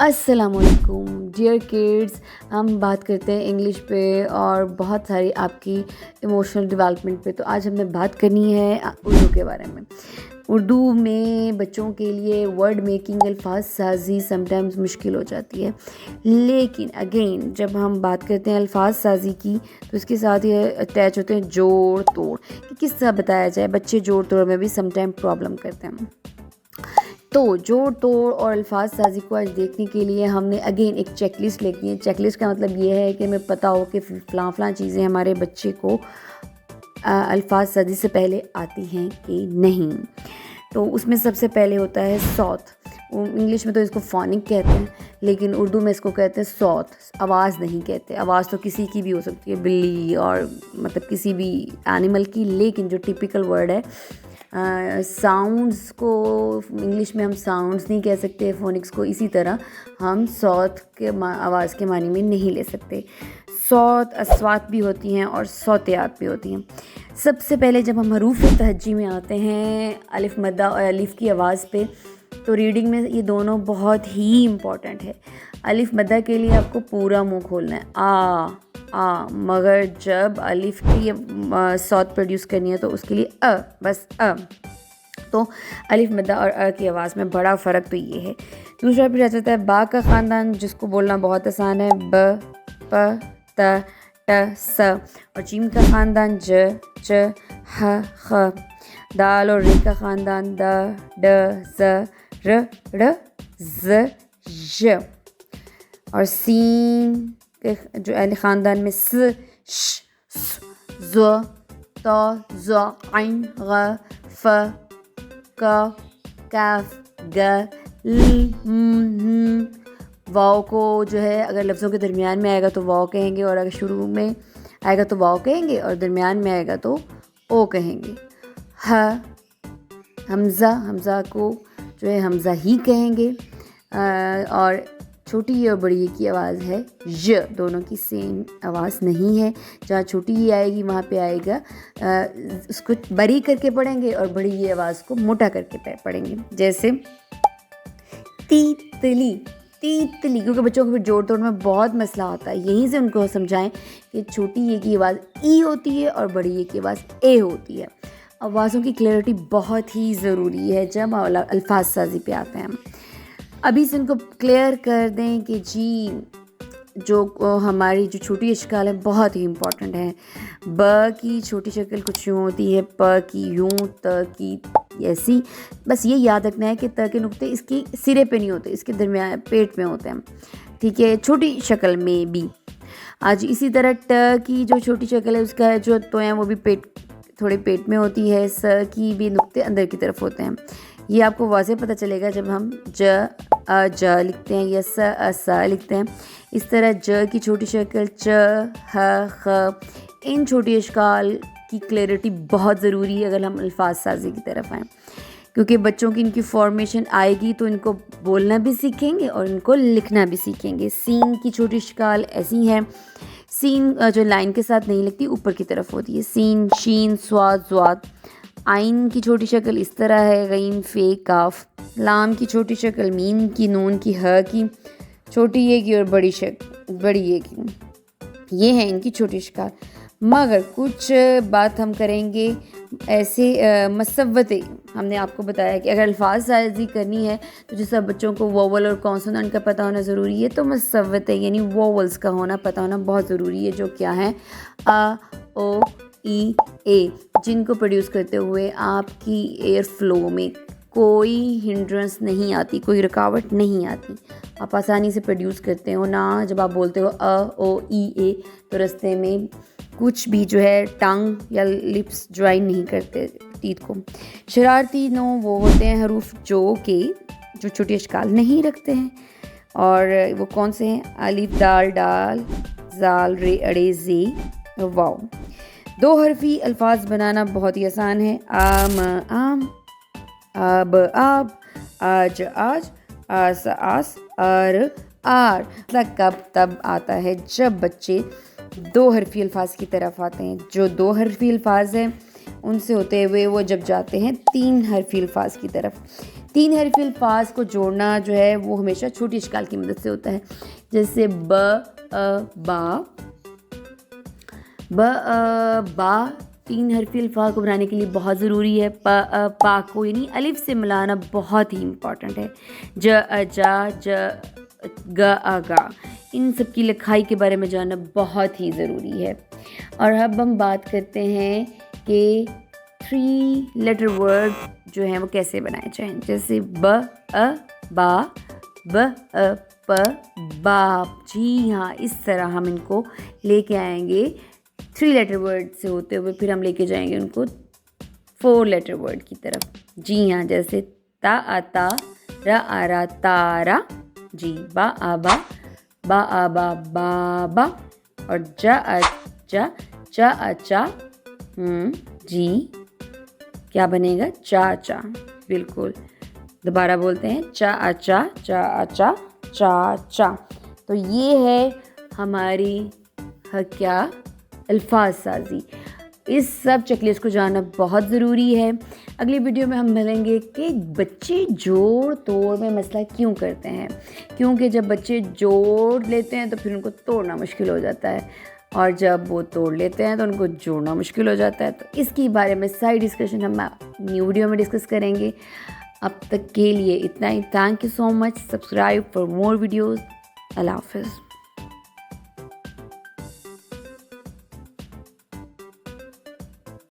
अस्सलामुअलैकुम dear kids. हम बात करते हैं इंग्लिश पे और बहुत सारी आपकी इमोशनल डेवलपमेंट पे। तो आज हमने बात करनी है उर्दू के बारे में। उर्दू में बच्चों के लिए वर्ड मेकिंग, अल्फाज साजी समटाइम्स मुश्किल हो जाती है, लेकिन अगेन जब हम बात करते हैं अल्फाज साजी की तो इसके साथ ये अटैच होते हैं जोड़ तोड़ कि किस तरह बताया जाए। बच्चे जोड़ तोड़ में भी समटाइम प्रॉब्लम करते हैं। तो जोड़ तोड़ और अल्फाज साजी को आज देखने के लिए हमने अगेन एक चेकलिस्ट लिखी है। चेकलिस्ट का मतलब ये है कि हमें पता हो कि फ़लाँ चीज़ें हमारे बच्चे को अल्फाज साजी से पहले आती हैं कि नहीं। तो उसमें सबसे पहले होता है सौत। इंग्लिश में तो इसको फोनिक कहते हैं, लेकिन उर्दू में इसको कहते हैं सौत। आवाज़ नहीं कहते। आवाज़ तो किसी की भी हो सकती है, बिल्ली और मतलब किसी भी एनिमल की, लेकिन जो टिपिकल वर्ड है साउंड्स को इंग्लिश में हम साउंड्स नहीं कह सकते, फोनिक्स को इसी तरह हम सौत के आवाज़ के मानी में नहीं ले सकते। सौत अस्वात भी होती हैं और सौतियात भी होती हैं। सबसे पहले जब हम हरूफ तहज्जी में आते हैं, अलिफ मद्दा और अलिफ की आवाज़ पे, तो रीडिंग में ये दोनों बहुत ही इम्पॉर्टेंट है। अलिफ मद्दा के लिए आपको पूरा मुंह खोलना है मगर जब अलिफ की सौत प्रोड्यूस करनी है तो उसके लिए बस तो अलिफ मद्दा और की आवाज़ में बड़ा फ़र्क तो ये है। दूसरा फिर आ जाता है बा का ख़ानदान, जिसको बोलना बहुत आसान है, ब प त ट स। और जीम का ख़ानदान ज च ह ख। दाल और रे का ख़ानदान द ड ज़ र ड़ ज़ ž। और सीन के जो अहले ख़ानदान में स श स ज़ त ज़ ऐन ग फ क काफ ग ल म। वाव को जो है अगर लफ्ज़ों के दरमियान में आएगा तो वाव कहेंगे, और अगर शुरू में आएगा तो वाव कहेंगे, और दरमियान में आएगा तो ओ कहेंगे। हमज़ा को जो है हमज़ा ही कहेंगे। और छोटी ई और बड़ी ई की आवाज़ है य। दोनों की सेम आवाज़ नहीं है। जहाँ छोटी ई आएगी वहाँ पे आएगा उसको बरी करके पढ़ेंगे और बड़ी ई आवाज़ को मोटा करके पढ़ेंगे। जैसे तीतली, तीतली, क्योंकि बच्चों को फिर जोड़ तोड़ में बहुत मसला होता है। यहीं से उनको समझाएं कि छोटी ई की आवाज़ ई होती है और बड़ी ई की आवाज़ ए होती है। आवाज़ों की क्लैरिटी बहुत ही ज़रूरी है जब अल्फाज साजी पे आते हैं। अभी से इनको क्लियर कर दें कि जी जो हमारी जो छोटी अशकाल है बहुत ही इम्पॉर्टेंट है। ब की छोटी शक्ल कुछ यूँ होती है, प की यूँ, त की ऐसी। बस ये याद रखना है कि त के नुक्ते इसके सिरे पे नहीं होते, इसके दरमियान पेट में होते हैं, ठीक है, छोटी शक्ल में भी। आज इसी तरह ट की जो छोटी शक्ल है उसका जो तो है वो भी थोड़े पेट में होती है। स की भी नुक्ते अंदर की तरफ होते हैं। ये आपको वाज़े पता चलेगा जब हम ज लिखते हैं या स लिखते हैं। इस तरह ज की छोटी शक्ल च ह ख। इन छोटी अशकाल की क्लैरिटी बहुत ज़रूरी है अगर हम अल्फाज साजी की तरफ आएँ, क्योंकि बच्चों की इनकी फॉर्मेशन आएगी तो इनको बोलना भी सीखेंगे और इनको लिखना भी सीखेंगे। सीन की छोटी अशकाल ऐसी हैं। सीन जो लाइन के साथ नहीं लगती, ऊपर की तरफ होती है। सीन, शीन, स्वाद, ज़्वाद। आइन की छोटी शक्ल इस तरह है, गईन, फे, काफ। लाम की छोटी शक्ल मीम की, नून की, ह की, छोटी ये की और बड़ी ये की। ये है इनकी छोटी शक्ल। मगर कुछ बात हम करेंगे ऐसे मसव्वतें। हमने आपको बताया कि अगर अल्फाज साजी करनी है तो जैसा बच्चों को वोवल और कॉन्सोनेंट का पता होना ज़रूरी है, तो मसव्वतें यानी वोवल्स का होना पता होना बहुत ज़रूरी है, जो क्या है अ, ओ, ई, ए, जिनको प्रोड्यूस करते हुए आपकी एयर फ्लो में कोई हिंड्रेंस नहीं आती, कोई रुकावट नहीं आती। आप आसानी से प्रोड्यूस करते हो ना। जब आप बोलते हो अ, ओ, ई, ए, तो रास्ते में कुछ भी जो है टंग या लिप्स ज्वाइन नहीं करते टीथ को। शरारती नो वो होते हैं हरूफ जो छोटी अशकाल नहीं रखते हैं। और वो कौन से हैं? अलिफ, दाल, डाल, जाल, रे, अड़े, जे, वाव। दो हरफी अल्फाज बनाना बहुत ही आसान है। आम, आम, अब, आब, आज, आज, आस, आस, आर। कब तब आता है जब बच्चे दो हरफी अल्फाज की तरफ आते हैं। जो दो हरफी अल्फाज हैं उनसे होते हुए वो जब जाते हैं तीन हरफी अल्फाज की तरफ। 3 हरफी अल्फाज को जोड़ना जो है वो हमेशा छोटी इश्काल की मदद से होता है, जैसे बा 3 हरफी अल्फाज को बनाने के लिए बहुत ज़रूरी है। पा को यानी अलिफ से मिलाना बहुत ही इम्पॉर्टेंट है। ज गा इन सब की लिखाई के बारे में जानना बहुत ही ज़रूरी है। और अब हम बात करते हैं कि 3 लेटर वर्ड जो हैं वो कैसे बनाए जाएं, जैसे बा प बाप। जी हाँ, इस तरह हम इनको लेके आएंगे 3 लेटर वर्ड से होते हुए, फिर हम लेके जाएंगे उनको 4 लेटर वर्ड की तरफ। जी हाँ, जैसे ता आता रा तारा, जी बा आबा बाबा, और चा अचा जी क्या बनेगा, चाचा। बिल्कुल, दोबारा बोलते हैं, चा अचा चाचा। तो ये है हमारी क्या अल्फाज साजी। इस सब चेकलिस्ट को जानना बहुत ज़रूरी है। अगली वीडियो में हम मिलेंगे कि बच्चे जोड़ तोड़ में मसला क्यों करते हैं, क्योंकि जब बच्चे जोड़ लेते हैं तो फिर उनको तोड़ना मुश्किल हो जाता है, और जब वो तोड़ लेते हैं तो उनको जोड़ना मुश्किल हो जाता है। तो इसके बारे में सारी डिस्कशन हम न्यू वीडियो में डिस्कस करेंगे। अब तक के लिए इतना ही। Thank you so much. Subscribe for more videos. अल्लाह हाफ़िज़।